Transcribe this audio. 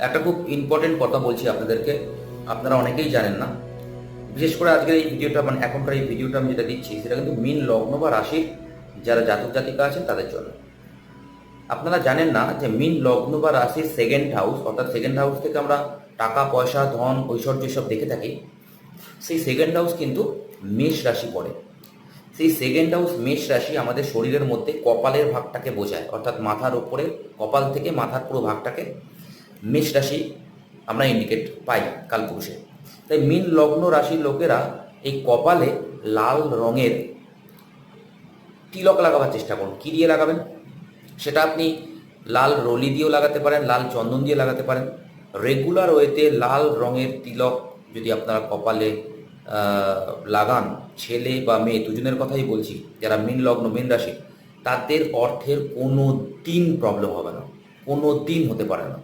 একটা খুব ইম্পর্টেন্ট কথা বলছি আপনাদেরকে, আপনারা অনেকেই জানেন না। বিশেষ করে আজকের এই ভিডিওটা, মানে এখনকার এই ভিডিওটা আমি যেটা দিচ্ছি, সেটা কিন্তু মীন লগ্ন বা রাশির যারা জাতক জাতিকা আছেন তাদের জন্য। আপনারা জানেন না যে মীন লগ্ন বা রাশির সেকেন্ড হাউস, অর্থাৎ সেকেন্ড হাউস থেকে আমরা টাকা পয়সা ধন ঐশ্বর্য সব দেখে থাকি। সেই সেকেন্ড হাউস কিন্তু মেষ রাশি পড়ে। সেই সেকেন্ড হাউস মেষ রাশি আমাদের শরীরের মধ্যে কপালের ভাগটাকে বোঝায়, অর্থাৎ মাথার উপরে কপাল থেকে মাথার পুরো ভাগটাকে মেষ রাশি আমরা ইন্ডিকেট পাই কালপুরুষে। তাই মীন লগ্ন রাশির লোকেরা এই কপালে লাল রঙের তিলক লাগাবার চেষ্টা করুন। কী দিয়ে লাগাবেন? সেটা আপনি লাল রলি দিয়েও লাগাতে পারেন, লাল চন্দন দিয়ে লাগাতে পারেন। রেগুলার ওয়েতে লাল রঙের তিলক যদি আপনারা কপালে লাগান, ছেলে বা মেয়ে দুজনের কথাই বলছি, যারা মীন লগ্ন মীন রাশি, তাদের অর্থের কোনো দিন প্রবলেম হবে না, কোনো দিন হতে পারে না।